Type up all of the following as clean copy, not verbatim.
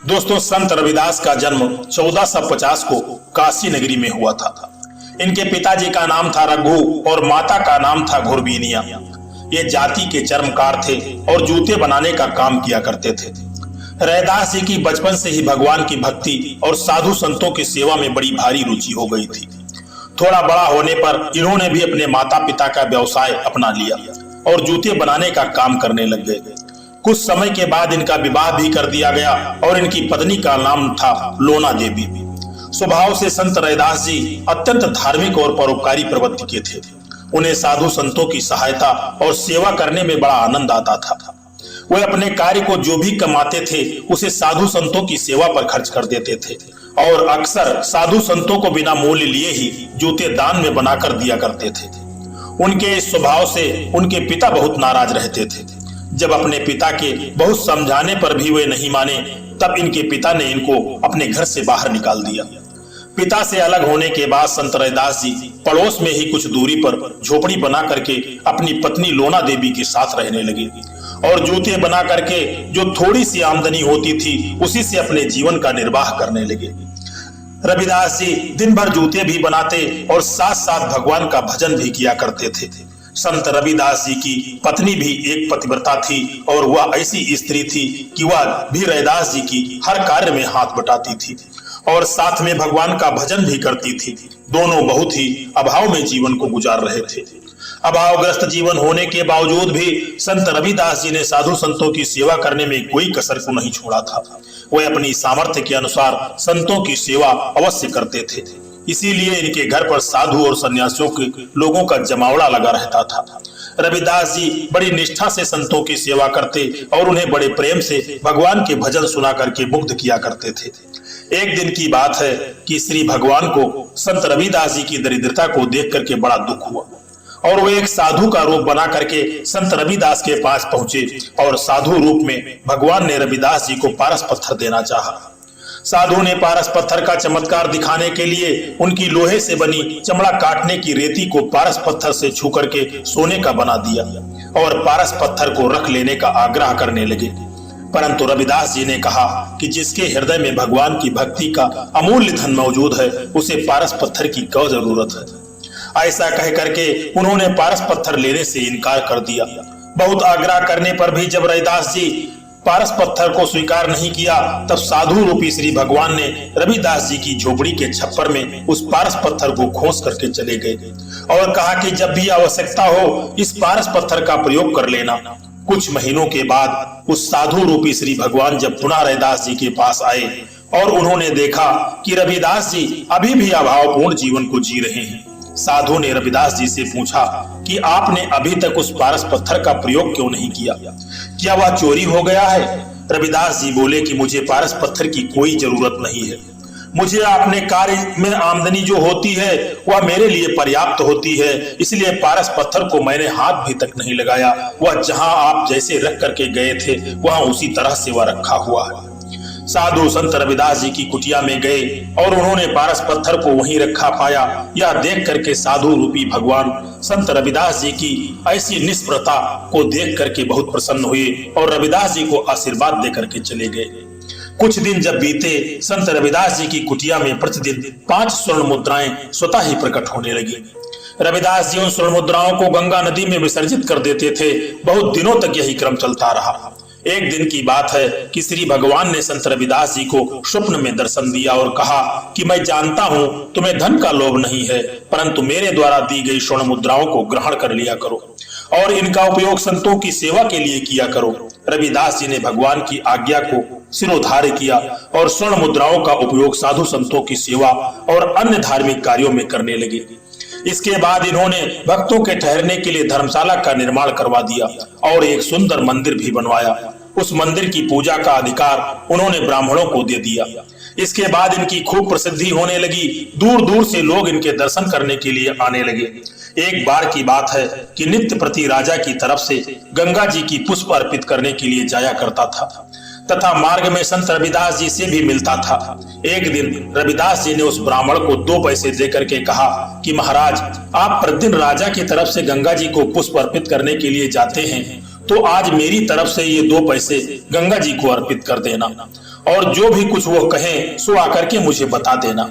दोस्तों, संत रविदास का जन्म 1450 को काशी नगरी में हुआ था। इनके पिताजी का नाम था रघु और माता का नाम था घुरबीनिया। ये जाति के चर्मकार थे और जूते बनाने का काम किया करते थे। रैदास जी की बचपन से ही भगवान की भक्ति और साधु संतों की सेवा में बड़ी भारी रुचि हो गई थी। थोड़ा बड़ा होने पर इन्होंने भी अपने माता पिता का व्यवसाय अपना लिया और जूते बनाने का काम करने लग गए। कुछ समय के बाद इनका विवाह भी कर दिया गया और इनकी पत्नी का नाम था लोना देवी। स्वभाव से संत रैदास जी अत्यंत धार्मिक और परोपकारी प्रवृत्ति के थे। उन्हें साधु संतों की सहायता और सेवा करने में बड़ा आनंद आता था। वे अपने कार्य को जो भी कमाते थे उसे साधु संतों की सेवा पर खर्च कर देते थे और अक्सर साधु संतों को बिना मूल्य लिए ही जूते दान में बनाकर दिया करते थे। उनके इस स्वभाव से उनके पिता बहुत नाराज रहते थे। जब अपने पिता के बहुत समझाने पर भी वे नहीं माने, तब इनके पिता ने इनको अपने घर से बाहर निकाल दिया। पिता से अलग होने के बाद संत रैदास जी पड़ोस में ही कुछ दूरी पर झोपड़ी बना करके अपनी पत्नी लोना देवी के साथ रहने लगे और जूते बना करके जो थोड़ी सी आमदनी होती थी उसी से अपने जीवन का निर्वाह करने लगे। रविदास जी दिन भर जूते भी बनाते और साथ साथ भगवान का भजन भी किया करते थे। संत रविदास जी की पत्नी भी एक पतिव्रता थी और वह ऐसी स्त्री थी कि वह भी रैदास जी की हर कार्य में हाथ बटाती थी और साथ में भगवान का भजन भी करती थी। दोनों बहुत ही अभाव में जीवन को गुजार रहे थे। अभावग्रस्त जीवन होने के बावजूद भी संत रविदास जी ने साधु संतों की सेवा करने में कोई कसर को नहीं छोड़ा था। वे अपनी सामर्थ्य के अनुसार संतों की सेवा अवश्य करते थे। इसीलिए इनके घर पर साधु और सन्यासियों के लोगों का जमावड़ा लगा रहता था। रविदास जी बड़ी निष्ठा से संतों की सेवा करते और उन्हें बड़े प्रेम से भगवान के भजन सुना करके मुग्ध किया करते थे। एक दिन की बात है कि श्री भगवान को संत रविदास जी की दरिद्रता को देख करके बड़ा दुख हुआ और वे एक साधु का रूप बना करके संत रविदास के पास पहुंचे और साधु रूप में भगवान ने रविदास जी को पारस पत्थर देना चाहा। साधु ने पारस पत्थर का चमत्कार दिखाने के लिए उनकी लोहे से बनी चमड़ा काटने की रेती को पारस पत्थर से छू करके सोने का बना दिया और पारस पत्थर को रख लेने का आग्रह करने लगे। परंतु रविदास जी ने कहा कि जिसके हृदय में भगवान की भक्ति का अमूल्य धन मौजूद है उसे पारस पत्थर की क्या जरूरत है। ऐसा कह करके उन्होंने पारस पत्थर लेने से इनकार कर दिया। बहुत आग्रह करने पर भी जब रविदास जी पारस पत्थर को स्वीकार नहीं किया, तब साधु रूपी श्री भगवान ने रविदास जी की झोपड़ी के छप्पर में उस पारस पत्थर को खोस करके चले गए और कहा कि जब भी आवश्यकता हो इस पारस पत्थर का प्रयोग कर लेना। कुछ महीनों के बाद उस साधु रूपी श्री भगवान जब पुनः रविदास जी के पास आए और उन्होंने देखा कि रविदास जी अभी भी अभावपूर्ण जीवन को जी रहे हैं। साधु ने रविदास जी से पूछा कि आपने अभी तक उस पारस पत्थर का प्रयोग क्यों नहीं किया? क्या वह चोरी हो गया है? रविदास जी बोले कि मुझे पारस पत्थर की कोई जरूरत नहीं है। मुझे अपने कार्य में आमदनी जो होती है वह मेरे लिए पर्याप्त होती है, इसलिए पारस पत्थर को मैंने हाथ भी तक नहीं लगाया। वह जहां आप जैसे रख करके गए थे वहां उसी तरह से वह रखा हुआ है। साधु संत रविदास जी की कुटिया में गए और उन्होंने पारस पत्थर को वहीं रखा पाया। यह देख करके साधु रूपी भगवान संत रविदास जी की ऐसी निष्प्रता को देख करके बहुत प्रसन्न हुए और रविदास जी को आशीर्वाद दे करके चले गए। कुछ दिन जब बीते, संत रविदास जी की कुटिया में प्रतिदिन 5 स्वर्ण मुद्राएं स्वतः ही प्रकट होने लगी। रविदास जी उन स्वर्ण मुद्राओं को गंगा नदी में विसर्जित कर देते थे। बहुत दिनों तक यही क्रम चलता रहा। एक दिन की बात है कि श्री भगवान ने संत रविदास जी को स्वप्न में दर्शन दिया और कहा कि मैं जानता हूँ तुम्हें धन का लोभ नहीं है, परंतु मेरे द्वारा दी गई स्वर्ण मुद्राओं को ग्रहण कर लिया करो और इनका उपयोग संतों की सेवा के लिए किया करो। रविदास जी ने भगवान की आज्ञा को सिरोधार्य किया और स्वर्ण मुद्राओं का उपयोग साधु संतों की सेवा और अन्य धार्मिक कार्यों में करने लगे। इसके बाद इन्होंने भक्तों के ठहरने के लिए धर्मशाला का निर्माण करवा दिया और एक सुंदर मंदिर भी बनवाया। उस मंदिर की पूजा का अधिकार उन्होंने ब्राह्मणों को दे दिया। इसके बाद इनकी खूब प्रसिद्धि होने लगी। दूर दूर से लोग इनके दर्शन करने के लिए आने लगे। एक बार की बात है कि नित्य प्रति राजा की तरफ से गंगा जी की पुष्प अर्पित करने के लिए जाया करता था तथा मार्ग में संत रविदास जी से भी मिलता था। एक दिन रविदास जी ने उस ब्राह्मण को 2 पैसे देकर के कहा कि महाराज, आप प्रतिदिन राजा की तरफ से गंगा जी को पुष्प अर्पित करने के लिए जाते हैं, तो आज मेरी तरफ से ये 2 पैसे गंगा जी को अर्पित कर देना। और जो भी कुछ वो कहें सो आकर के मुझे बता देना।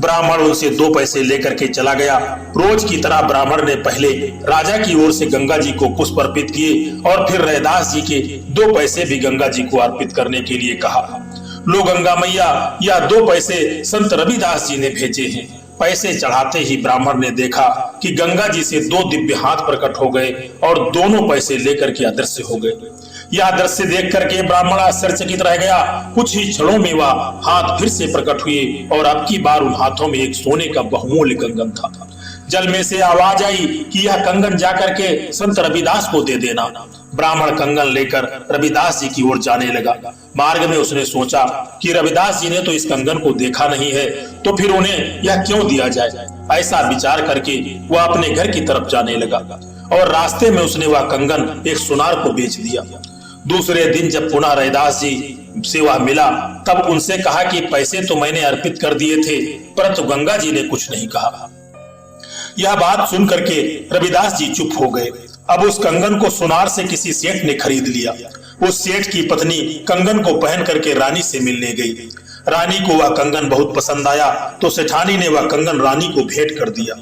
ब्राह्मण उनसे 2 पैसे लेकर के चला गया। रोज की तरह ब्राह्मण ने पहले राजा की ओर से गंगा जी को पुष्प अर्पित किए और फिर रैदास जी के 2 पैसे भी गंगा जी को अर्पित करने के लिए कहा। लो गंगा मैया, यह 2 पैसे संत रविदास जी ने भेजे हैं। पैसे चढ़ाते ही ब्राह्मण ने देखा कि गंगा जी से 2 दिव्य हाथ प्रकट हो गए और दोनों पैसे लेकर के अदृश्य हो गए। यह दृश्य देख करके ब्राह्मण आश्चर्यचकित रह गया। कुछ ही क्षणों में वह हाथ फिर से प्रकट हुए और अब की बार उन हाथों में एक सोने का बहुमूल्य कंगन था। जल में से आवाज आई कि यह कंगन जाकर के संत रविदास को दे देना। ब्राह्मण कंगन लेकर रविदास जी की ओर जाने लगा। मार्ग में उसने सोचा कि रविदास जी ने तो इस कंगन को देखा नहीं है, तो फिर उन्हें यह क्यों दिया जाए। ऐसा विचार करके वह अपने घर की तरफ जाने लगा और रास्ते में उसने वह कंगन एक सुनार को बेच दिया। दूसरे दिन जब पुनः रैदास जी से वह मिला, तब उनसे कहा कि पैसे तो मैंने अर्पित कर दिए थे, परंतु गंगा जी ने कुछ नहीं कहा। यह बात सुन करके रविदास जी चुप हो गए। अब उस कंगन को सुनार से किसी सेठ ने खरीद लिया। उस सेठ की पत्नी कंगन को पहन करके रानी से मिलने गई। रानी को वह कंगन बहुत पसंद आया, तो सेठानी ने वह कंगन रानी को भेंट कर दिया।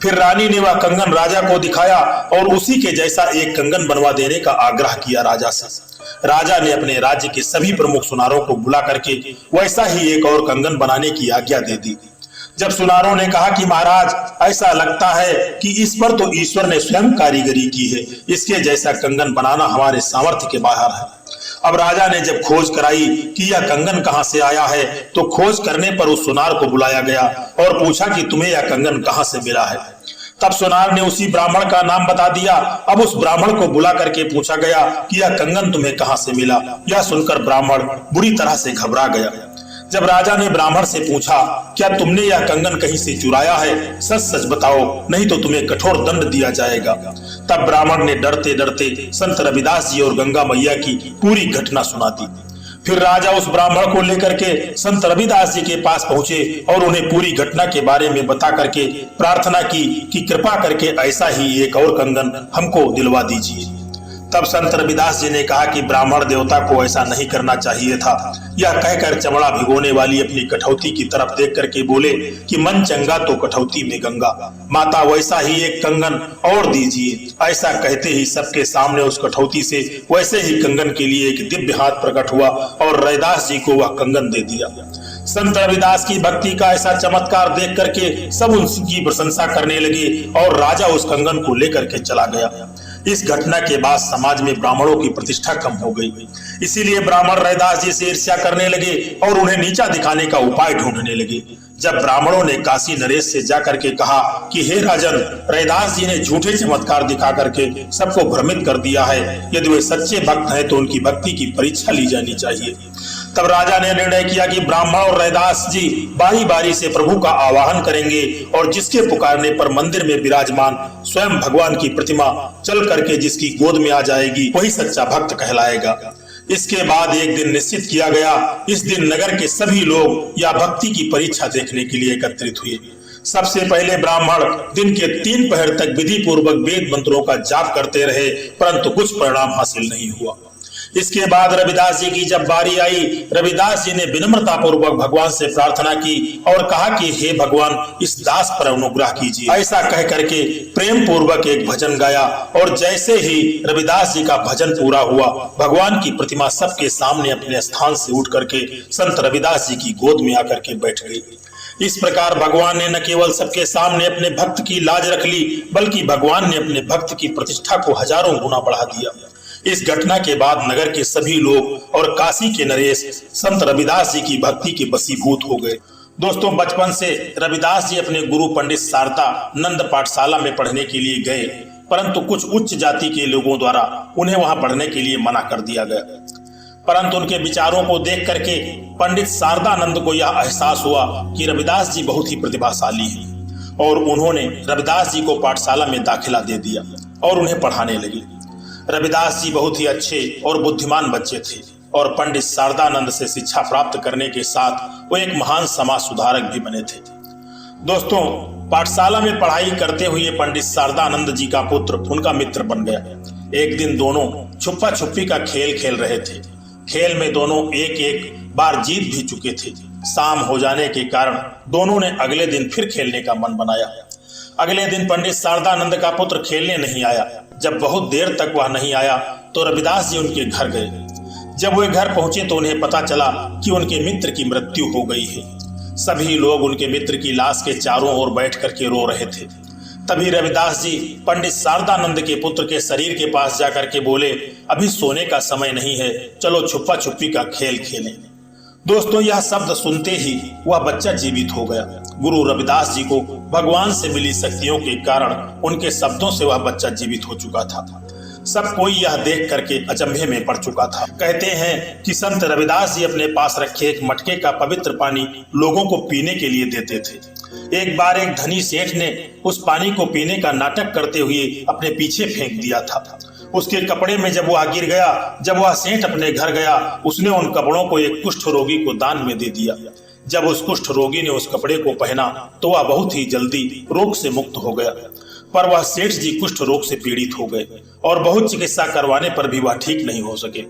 फिर रानी ने वह कंगन राजा को दिखाया और उसी के जैसा एक कंगन बनवा देने का आग्रह किया राजा से। राजा ने अपने राज्य के सभी प्रमुख सुनारों को बुला करके वैसा ही एक और कंगन बनाने की आज्ञा दे दी। जब सुनारों ने कहा कि महाराज, ऐसा लगता है कि इस पर तो ईश्वर ने स्वयं कारीगरी की है, इसके जैसा कंगन बनाना हमारे सामर्थ्य के बाहर है। अब राजा ने जब खोज कराई कि यह कंगन कहां से आया है, तो खोज करने पर उस सुनार को बुलाया गया और पूछा कि तुम्हें यह कंगन कहां से मिला है। तब सुनार ने उसी ब्राह्मण का नाम बता दिया। अब उस ब्राह्मण को बुला करके पूछा गया कि यह कंगन तुम्हें कहां से मिला। यह सुनकर ब्राह्मण बुरी तरह से घबरा गया। जब राजा ने ब्राह्मण से पूछा, क्या तुमने यह कंगन कहीं से चुराया है? सच सच बताओ, नहीं तो तुम्हें कठोर दंड दिया जाएगा। तब ब्राह्मण ने डरते डरते संत रविदास जी और गंगा मैया की पूरी घटना सुना दी। फिर राजा उस ब्राह्मण को लेकर के संत रविदास जी के पास पहुंचे और उन्हें पूरी घटना के बारे में बता करके प्रार्थना की कि कृपा करके ऐसा ही एक और कंगन हमको दिलवा दीजिए। तब संत रविदास जी ने कहा कि ब्राह्मण देवता को ऐसा नहीं करना चाहिए था। यह कहकर चमड़ा भिगोने वाली अपनी कठौती की तरफ देख करके बोले कि मन चंगा तो कठौती में गंगा, माता वैसा ही एक कंगन और दीजिए। ऐसा कहते ही सबके सामने उस कठौती से वैसे ही कंगन के लिए एक दिव्य हाथ प्रकट हुआ और रैदास जी को वह कंगन दे दिया। संत रविदास की भक्ति का ऐसा चमत्कार देख करके सब उनकी प्रशंसा करने लगे और राजा उस कंगन को लेकर के चला गया। इस घटना के बाद समाज में ब्राह्मणों की प्रतिष्ठा कम हो गई। इसीलिए ब्राह्मण रैदास जी से ईर्ष्या करने लगे और उन्हें नीचा दिखाने का उपाय ढूंढने लगे। जब ब्राह्मणों ने काशी नरेश से जाकर के कहा कि हे राजन, रैदास जी ने झूठे चमत्कार दिखा करके सबको भ्रमित कर दिया है, यदि वे सच्चे भक्त हैं तो उनकी भक्ति की परीक्षा ली जानी चाहिए। तब राजा ने निर्णय किया कि ब्राह्मण और रैदास जी बारी बारी से प्रभु का आवाहन करेंगे और जिसके पुकारने पर मंदिर में विराजमान स्वयं भगवान की प्रतिमा चल करके जिसकी गोद में आ जाएगी, वही सच्चा भक्त कहलाएगा। इसके बाद एक दिन निश्चित किया गया। इस दिन नगर के सभी लोग या भक्ति की परीक्षा देखने के लिए एकत्रित हुए। सबसे पहले ब्राह्मण दिन के 3 पहर तक विधि पूर्वक वेद मंत्रों का जाप करते रहे, परंतु कुछ परिणाम हासिल नहीं हुआ। इसके बाद रविदास जी की जब बारी आई, रविदास जी ने विनम्रता पूर्वक भगवान से प्रार्थना की और कहा कि हे भगवान, इस दास पर अनुग्रह कीजिए। ऐसा कह करके प्रेम पूर्वक एक भजन गाया और जैसे ही रविदास जी का भजन पूरा हुआ, भगवान की प्रतिमा सबके सामने अपने स्थान से उठ करके संत रविदास जी की गोद में आकर के बैठ गई। इस प्रकार भगवान ने न केवल सबके सामने अपने भक्त की लाज रख ली, बल्कि भगवान ने अपने भक्त की प्रतिष्ठा को हजारों गुना बढ़ा दिया। इस घटना के बाद नगर के सभी लोग और काशी के नरेश संत रविदास जी की भक्ति के वशीभूत हो गए। दोस्तों, बचपन से रविदास जी अपने गुरु पंडित शारदा नंद पाठशाला में पढ़ने के लिए गए, परंतु कुछ उच्च जाति के लोगों द्वारा उन्हें वहां पढ़ने के लिए मना कर दिया गया। परंतु उनके विचारों को देख करके पंडित शारदानंद को यह एहसास हुआ कि रविदास जी बहुत ही प्रतिभाशाली हैं और उन्होंने रविदास जी को पाठशाला में दाखिला दे दिया और उन्हें पढ़ाने लगे। रविदास जी बहुत ही अच्छे और बुद्धिमान बच्चे थे और पंडित शारदानंद से शिक्षा प्राप्त करने के साथ वो एक महान समाज सुधारक भी बने थे। दोस्तों, पाठशाला में पढ़ाई करते हुए पंडित शारदानंद जी का पुत्र उनका मित्र बन गया। एक दिन दोनों छुपा छुपी का खेल खेल रहे थे। खेल में दोनों एक एक बार जीत भी चुके थे। शाम हो जाने के कारण दोनों ने अगले दिन फिर खेलने का मन बनाया। अगले दिन पंडित शारदानंद का पुत्र खेलने नहीं आया। जब बहुत देर तक वह नहीं आया तो रविदास जी उनके घर गए। जब वे घर पहुंचे तो उन्हें पता चला कि उनके मित्र की मृत्यु हो गई है। सभी लोग उनके मित्र की लाश के चारों ओर बैठ करके रो रहे थे। तभी रविदास जी पंडित शारदानंद के पुत्र के शरीर के पास जाकर के बोले, अभी सोने का समय नहीं है, चलो छुपा छुपी का खेल खेलें। दोस्तों, यह शब्द सुनते ही वह बच्चा जीवित हो गया। गुरु रविदास जी को भगवान से मिली शक्तियों के कारण उनके शब्दों से वह बच्चा जीवित हो चुका था। सब कोई यह देख करके अचंभे में पड़ चुका था। कहते हैं कि संत रविदास जी अपने पास रखे एक मटके का पवित्र पानी लोगों को पीने के लिए देते थे। एक बार एक धनी सेठ ने उस पानी को पीने का नाटक करते हुए अपने पीछे फेंक दिया था। उसके कपड़े में जब वह गिर गया, जब वह सेठ अपने घर गया, उसने उन कपड़ों को एक कुष्ठ रोगी को दान में दे दिया। जब उस कुष्ठ रोगी ने उस कपड़े को पहना तो वह बहुत ही जल्दी रोग से मुक्त हो गया। पर वह सेठ जी कुष्ठ रोग से पीड़ित हो गए और बहुत चिकित्सा करवाने पर भी वह ठीक नहीं हो सके।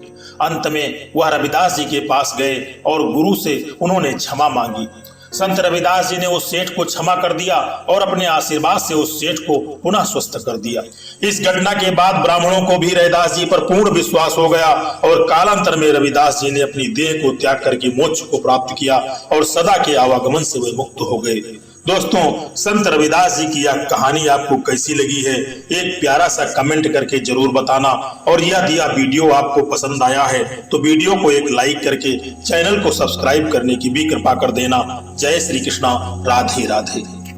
अंत में वह रविदास जी के पास गए और गुरु से उन्होंने क्षमा मांगी। संत रविदास जी ने उस सेठ को क्षमा कर दिया और अपने आशीर्वाद से उस सेठ को पुनः स्वस्थ कर दिया। इस घटना के बाद ब्राह्मणों को भी रविदास जी पर पूर्ण विश्वास हो गया और कालांतर में रविदास जी ने अपनी देह को त्याग करके मोक्ष को प्राप्त किया और सदा के आवागमन से वे मुक्त हो गए। दोस्तों, संत रविदास जी की यह कहानी आपको कैसी लगी है, एक प्यारा सा कमेंट करके जरूर बताना। और यह वीडियो आपको पसंद आया है तो वीडियो को एक लाइक करके चैनल को सब्सक्राइब करने की भी कृपा कर देना। जय श्री कृष्णा, राधे राधे।